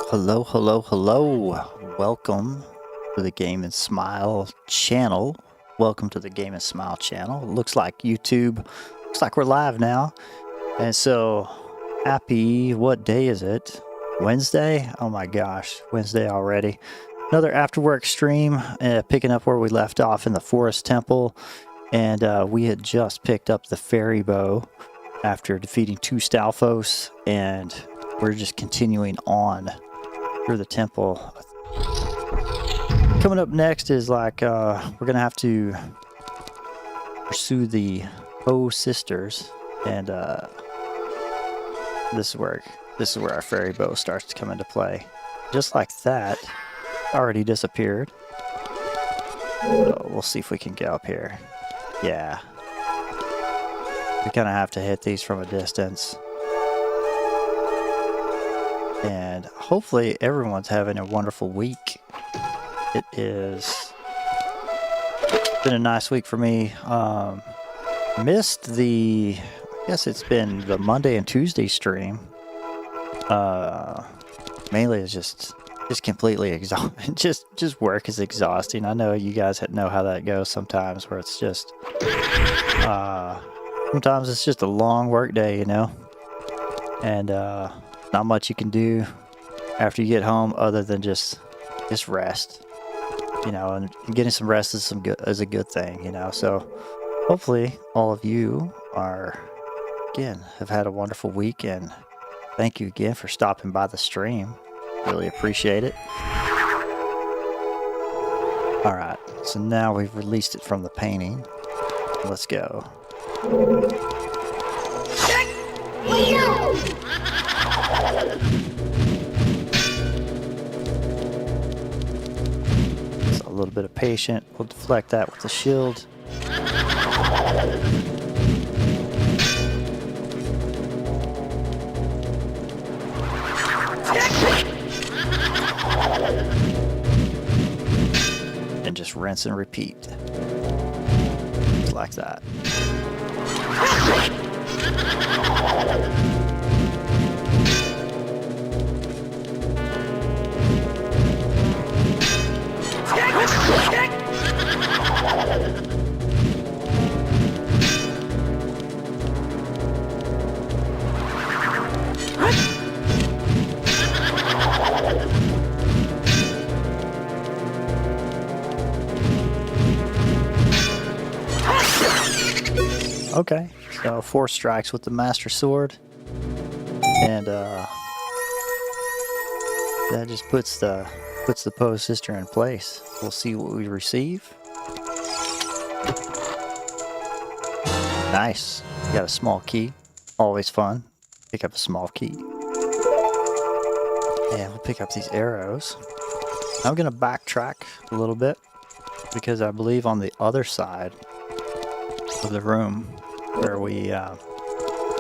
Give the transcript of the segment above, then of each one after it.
Hello, hello, hello. Welcome to the Game and Smile channel. Welcome to the Game and Smile channel. Looks like YouTube, looks like we're live now. And so, happy, what day is it? Wednesday? Oh my gosh, Wednesday already. Another after work stream, picking up where we left off in the Forest Temple. And we had just picked up the fairy bow after defeating 2 Stalfos, and we're just continuing on through the temple. Coming up next is like we're gonna have to pursue the Bow Sisters, and this is where our fairy bow starts to come into play. Just like that, already disappeared. So we'll see if we can get up here. Yeah, we kind of have to hit these from a distance. And hopefully everyone's having a wonderful week. It is been a nice week for me. Missed the, I guess it's been the Monday and Tuesday stream. Mainly it's just completely exhausting. just work is exhausting. I know you guys know how that goes sometimes, where it's just sometimes it's just a long work day, you know, and not much you can do after you get home other than just rest, you know, and getting some rest is a good thing, you know. So hopefully all of you have had a wonderful week, and thank you again for stopping by the stream. Really appreciate it. All right, so now we've released it from the painting. Let's go. So a little bit of patience. We'll deflect that with the shield. And just rinse and repeat. Just like that. Okay, so 4 strikes with the Master Sword, and that just puts the Poe Sister in place. We'll see what we receive. Nice. Got a small key. Always fun. Pick up a small key. And we'll pick up these arrows. I'm gonna backtrack a little bit because I believe on the other side of the room where we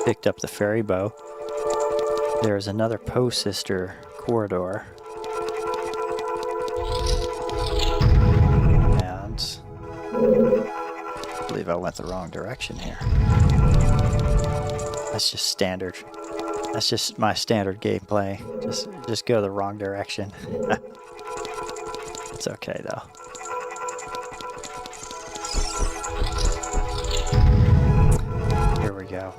picked up the fairy bow, there's another Poe Sister corridor. And I believe I went the wrong direction here. That's just standard. That's just my standard gameplay. Just go the wrong direction. It's okay though. Here we go.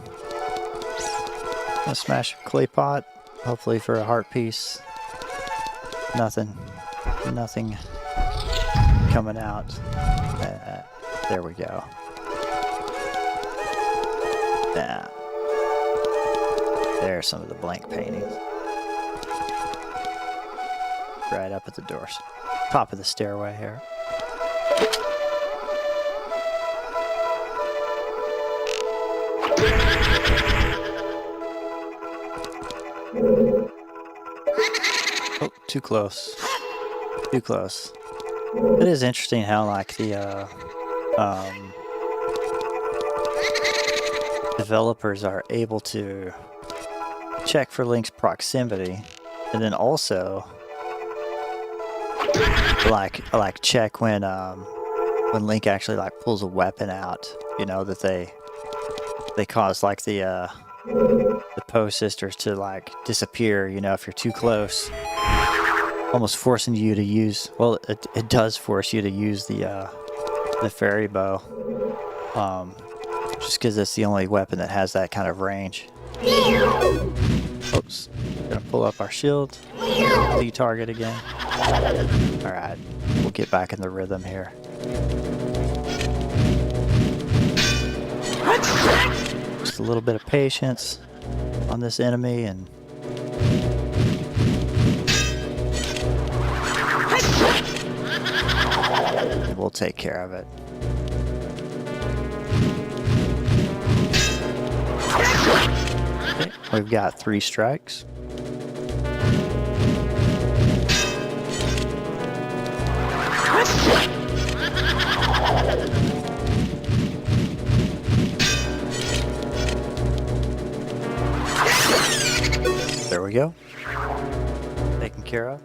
Gonna smash a clay pot, hopefully for a heart piece. Nothing coming out. There we go. Yeah. There's some of the blank paintings. Right up at the doors. Top of the stairway here. Oh, too close. Too close. It is interesting how, like, the developers are able to check for Link's proximity, and then also like check when Link actually like pulls a weapon out, you know, that they cause like the Poe sisters to like disappear, you know, if you're too close. almost forcing you to use, well, it does force you to use the fairy bow. Just because it's the only weapon that has that kind of range. Oops. Gonna pull up our shield. Z target again. Alright. We'll get back in the rhythm here. Just a little bit of patience on this enemy and we'll take care of it. Okay, we've got 3 strikes. There we go. Taken care of.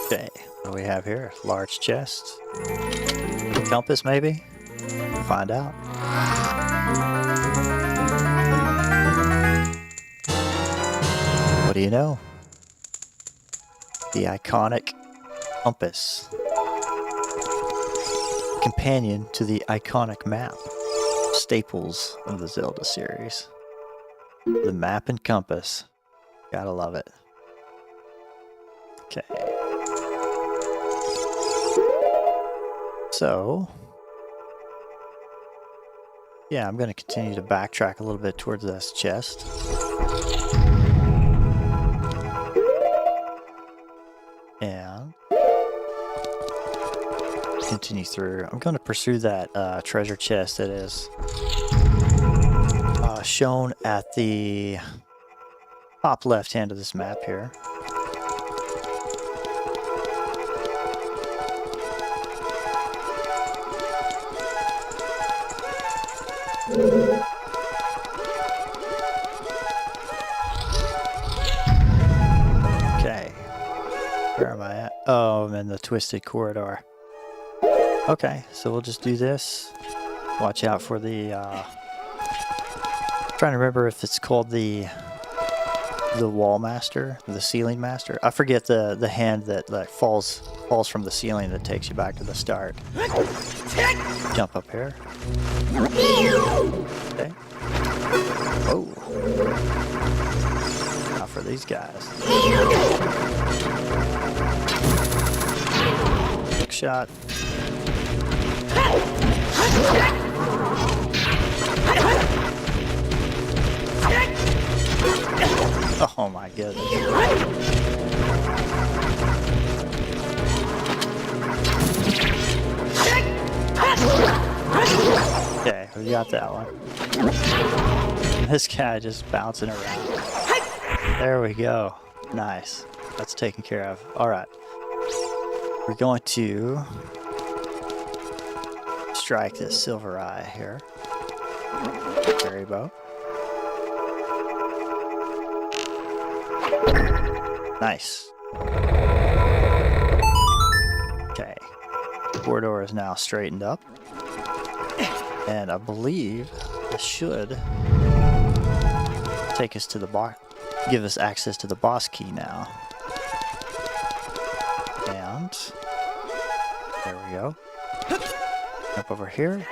Okay, what do we have here? Large chest. Compass, maybe? We'll find out. What do you know? The iconic compass. Companion to the iconic map. Staples of the Zelda series. The map and compass. Gotta love it. Okay. So, yeah, I'm going to continue to backtrack a little bit towards this chest. And continue through. I'm going to pursue that treasure chest that is shown at the top left hand of this map here. Okay. Where am I at? Oh, I'm in the twisted corridor. Okay, so we'll just do this. Watch out for the trying to remember if it's called the wall master, the ceiling master. I forget the hand that like falls from the ceiling that takes you back to the start. Jump up here. Okay. Oh. Now for these guys. Hook shot. Oh my goodness. Okay, we got that one. This guy just bouncing around. There we go. Nice. That's taken care of. Alright. We're going to strike this silver eye here. Fairy bow. Nice. Okay. The corridor is now straightened up. And I believe this should take us to the bar, give us access to the boss key now. And there we go. Up over here.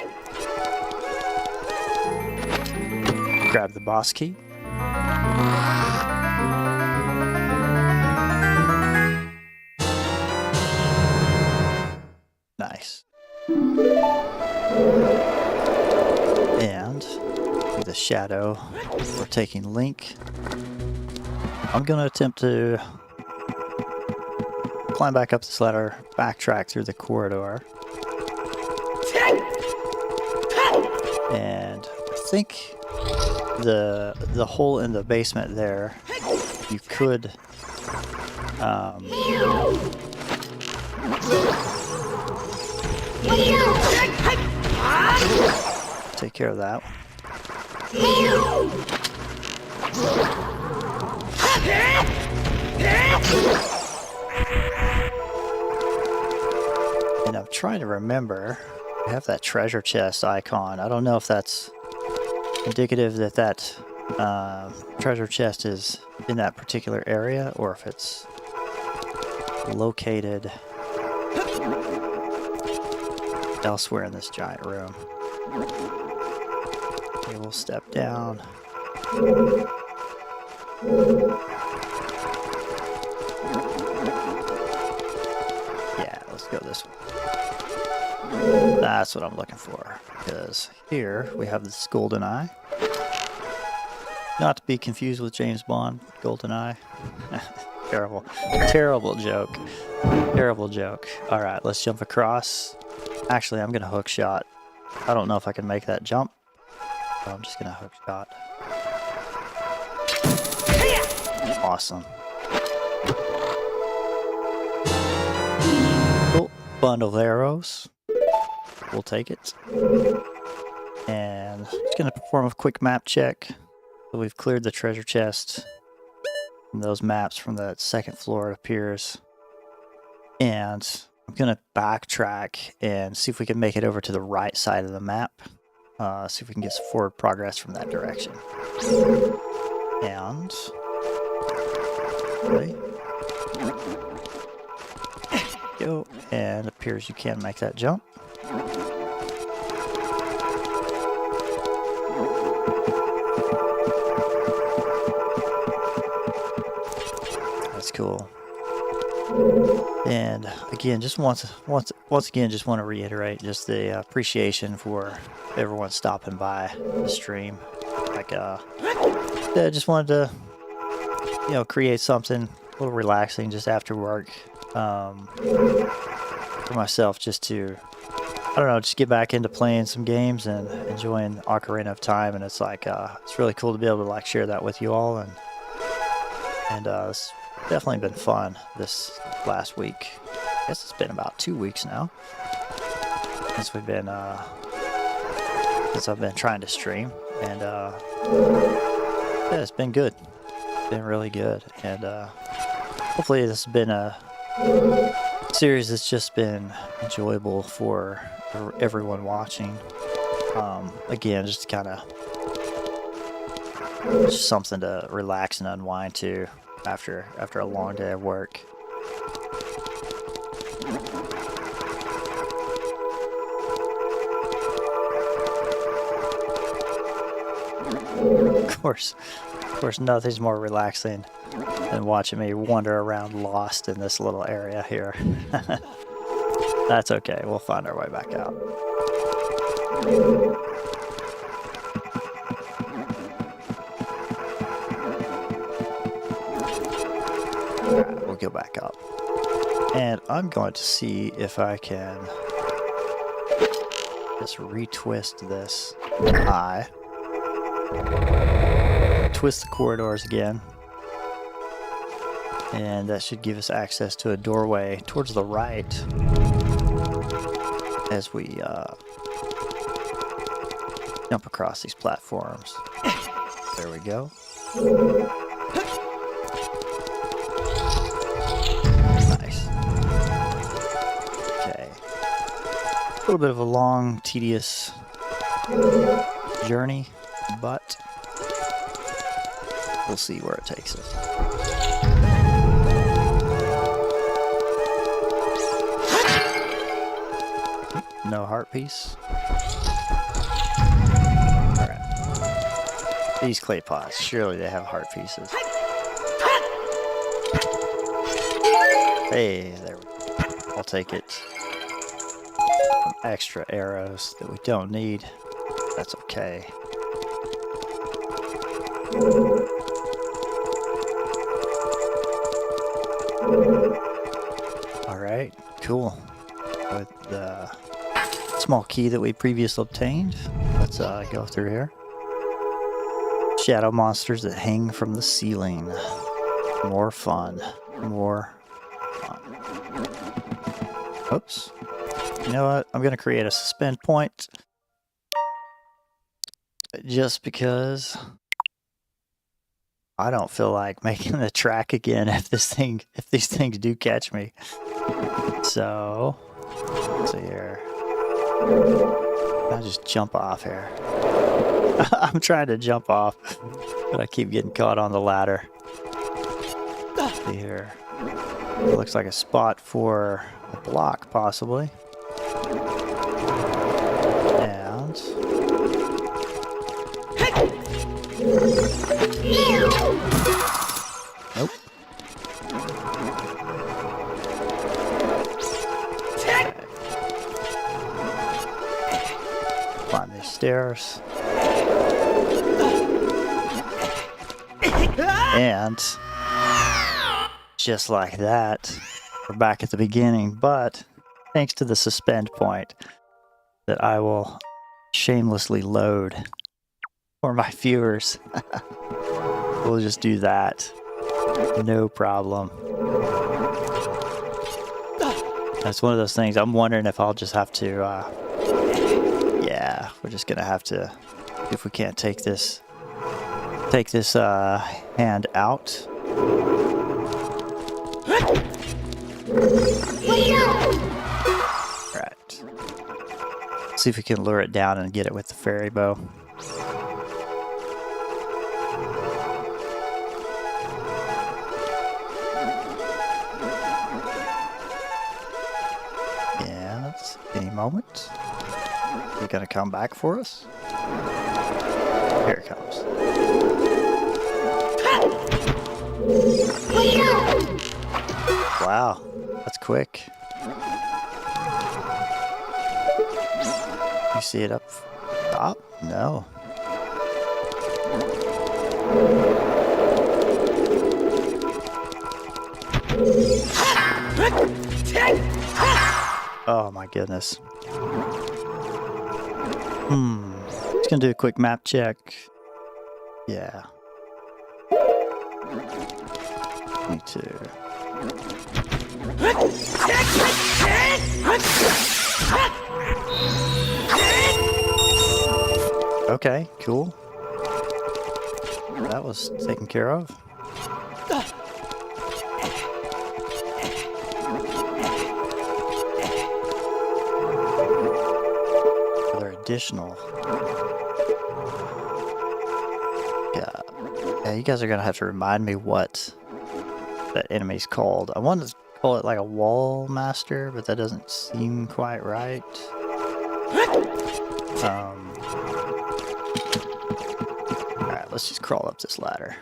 Grab the boss key. Nice. And with the shadow, we're taking Link. I'm going to attempt to climb back up this ladder, backtrack through the corridor. And I think the hole in the basement there, you could take care of that. And I'm trying to remember, I have that treasure chest icon. I don't know if that's indicative that that treasure chest is in that particular area, or if it's located elsewhere in this giant room. Okay, we'll step down. Yeah, let's go this way. That's what I'm looking for, because here we have this golden eye. Not to be confused with James Bond, golden eye. Terrible, terrible joke. Terrible joke. All right, let's jump across. Actually, I'm gonna hook shot. I don't know if I can make that jump. So I'm just gonna hook shot. Awesome. Cool. Bundle of arrows. We'll take it. And just gonna perform a quick map check. So we've cleared the treasure chest. And those maps from the second floor, it appears. And I'm gonna backtrack and see if we can make it over to the right side of the map. See if we can get some forward progress from that direction. And okay. Go, and it appears you can make that jump. That's cool. And again, just once again, just want to reiterate just the appreciation for everyone stopping by the stream. Like, yeah, just wanted to, you know, create something a little relaxing just after work for myself, just to, I don't know, just get back into playing some games and enjoying Ocarina of Time. And it's like, it's really cool to be able to like share that with you all, and it's definitely been fun this last week. I guess it's been about 2 weeks now since we've been since I've been trying to stream, and yeah, it's been good. It's been really good, and hopefully this has been a series that's just been enjoyable for everyone watching. Again, just kind of just something to relax and unwind to after a long day of work. Of course, nothing's more relaxing than watching me wander around lost in this little area here. That's okay, we'll find our way back out. Alright, we'll go back up. And I'm going to see if I can just retwist this eye. Twist the corridors again. And that should give us access to a doorway towards the right as we jump across these platforms. There we go. Nice. Okay. A little bit of a long, tedious journey, but we'll see where it takes us. No heart piece. Alright. These clay pots, surely they have heart pieces. Hey, there we go. I'll take it. Some extra arrows that we don't need. That's okay. Alright, cool. With the small key that we previously obtained, let's go through here. Shadow monsters that hang from the ceiling. More fun. More fun. Oops. You know what? I'm going to create a suspend point. Just because I don't feel like making the track again if these things do catch me. So, let's see here. I'll just jump off here. I'm trying to jump off, but I keep getting caught on the ladder. Let's see here. It looks like a spot for a block, possibly. And... nope. Climb these stairs. And just like that, we're back at the beginning, but thanks to the suspend point that I will shamelessly load for my viewers, we'll just do that. No problem. That's one of those things. I'm wondering if I'll just have to, yeah, we're just gonna have to, if we can't take this hand out. Right. See if we can lure it down and get it with the fairy bow. And any moment, is it gonna come back for us? Here it comes. Wow, that's quick. You see it up top? No. Oh my goodness. Just gonna do a quick map check. Yeah. Me too. Okay, cool. That was taken care of. Other additional. Yeah, you guys are gonna have to remind me what that enemy's called. I wanted to call it like a wall master, but that doesn't seem quite right. Alright, let's just crawl up this ladder.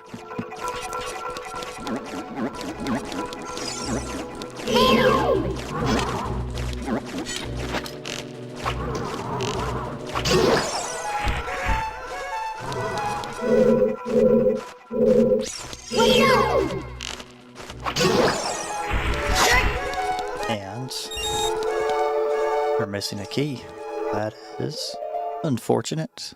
And we're missing a key. That is unfortunate.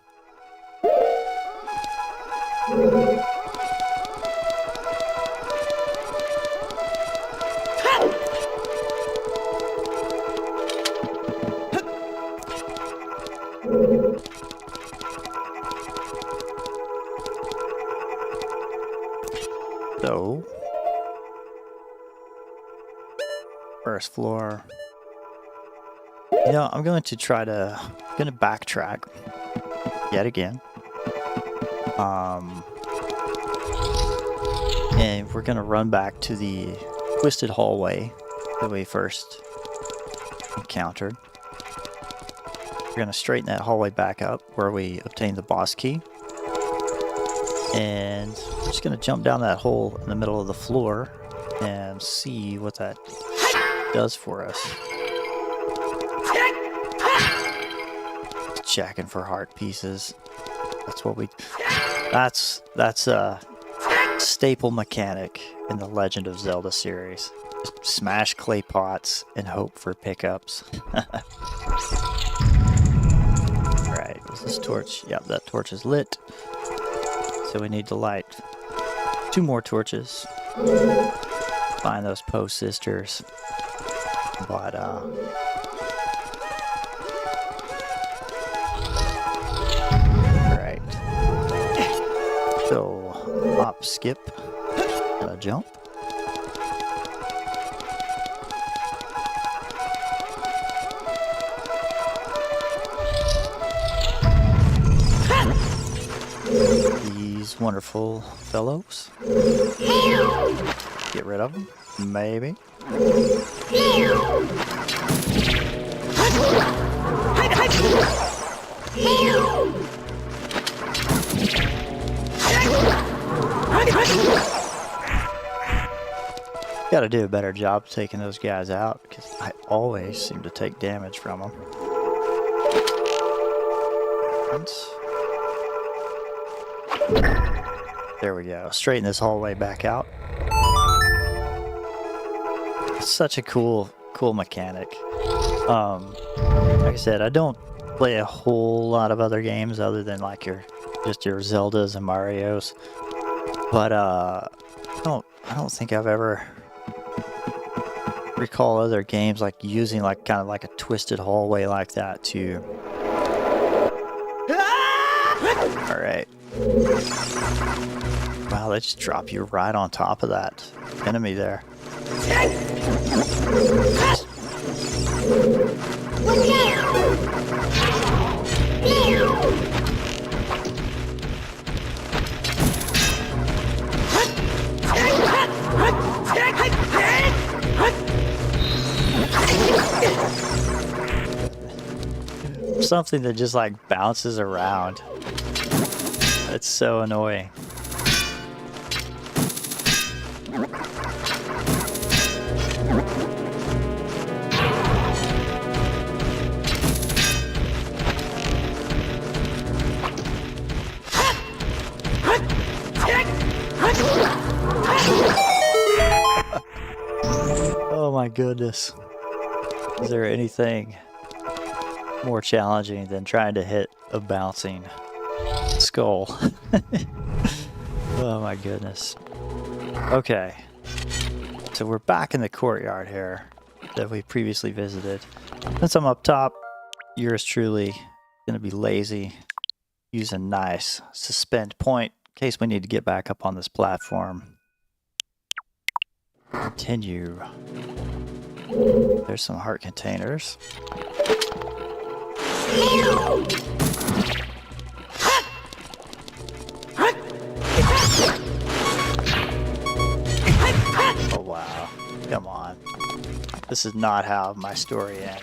So, first floor. You know, I'm going to try to, backtrack yet again. And we're gonna run back to the twisted hallway that we first encountered. We're gonna straighten that hallway back up where we obtained the boss key. And we're just gonna jump down that hole in the middle of the floor and see what that does for us. Checking for heart pieces. That's what we... That's a staple mechanic in the Legend of Zelda series. Just smash clay pots and hope for pickups. Right, was this torch? Yep, that torch is lit. So we need to light 2 more torches. Find those post sisters. But right. So hop, skip, and a jump. these wonderful fellows. Get rid of them, maybe. Gotta do a better job taking those guys out, because I always seem to take damage from them. There we go. Straighten this hallway back out. It's such a cool mechanic. Like I said, I don't play a whole lot of other games other than like just your Zeldas and Marios. But I don't think I've ever recall other games like using like kind of like a twisted hallway like that to. All right. Wow, they just drop you right on top of that enemy there. Something that just like bounces around. It's so annoying. Oh my goodness. Is there anything more challenging than trying to hit a bouncing skull? Oh my goodness. Okay. So we're back in the courtyard here that we previously visited. Since I'm up top, yours truly gonna be lazy. Use a nice suspend point in case we need to get back up on this platform. Continue. There's some heart containers. Oh wow, come on. This is not how my story ends.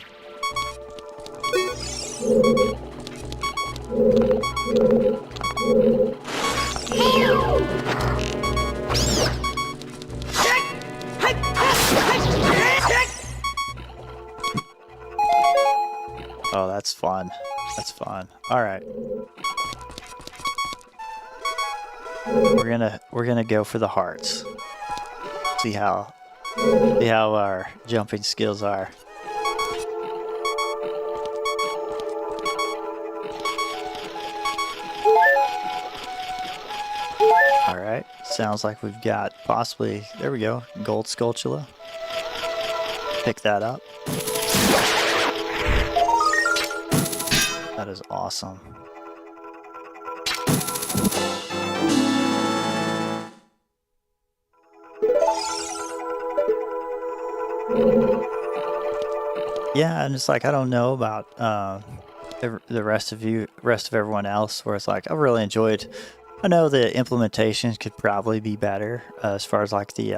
Oh, that's fun. That's fun. All right. We're gonna go for the hearts. See how our jumping skills are. All right. Sounds like we've got possibly, there we go, gold sculptula. Pick that up. That is awesome. Yeah, and it's like I don't know about the rest of everyone else. Where it's like I really enjoyed. I know the implementation could probably be better as far as like the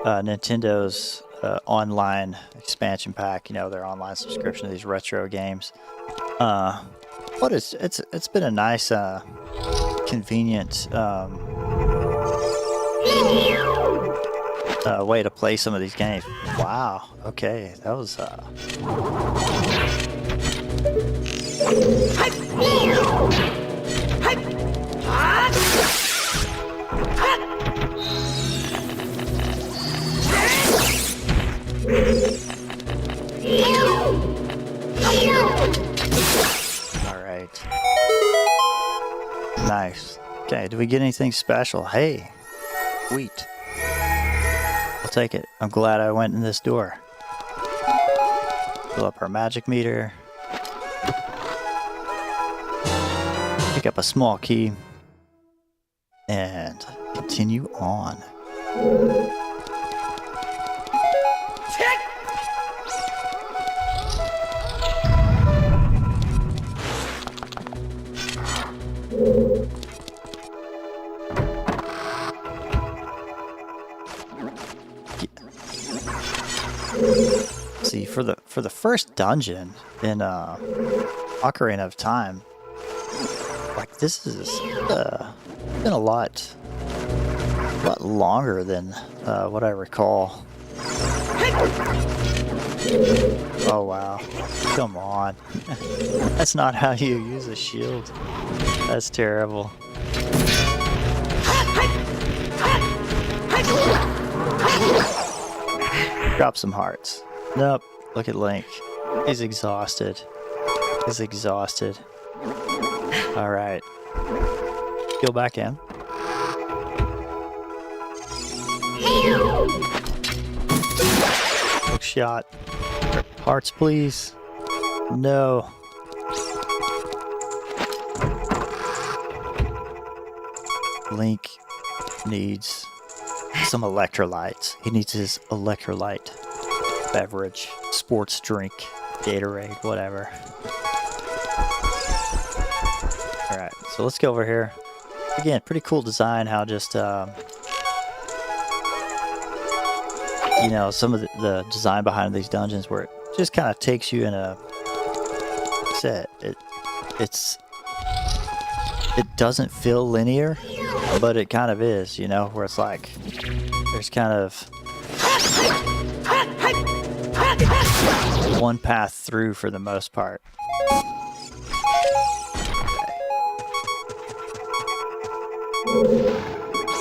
Nintendo's online expansion pack. You know, their online subscription to these retro games. But it's been a nice, convenient way to play some of these games. Wow. Okay, that was. All right. Nice. Okay, do we get anything special? Hey, wheat. I'll take it. I'm glad I went in this door. Fill up our magic meter. Pick up a small key. And continue on. see, for the first dungeon in Ocarina of Time, like this is been a lot longer than what I recall. Oh wow, come on. That's not how you use a shield. That's terrible. Drop some hearts. Nope, look at Link. He's exhausted. He's exhausted. Alright. Go back in. Hook shot. Hearts, please. No. Link needs some electrolytes. He needs his electrolyte beverage, sports drink, Gatorade, whatever. Alright, so let's go over here. Again, pretty cool design how just, you know, some of the design behind these dungeons where it just kind of takes you in a set. It doesn't feel linear, but it kind of is, you know, where it's like there's kind of one path through for the most part.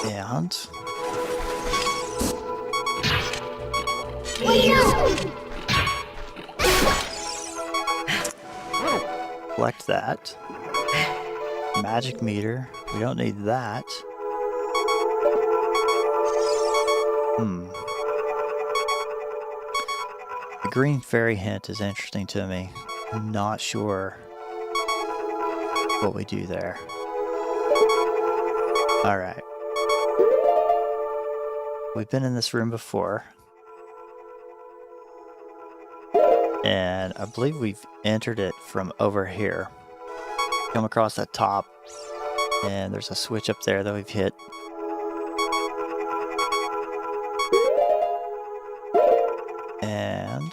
And collect that. Magic meter. We don't need that. The green fairy hint is interesting to me. I'm not sure what we do there. Alright. We've been in this room before. And I believe we've entered it from over here. Come across that top, and there's a switch up there that we've hit. And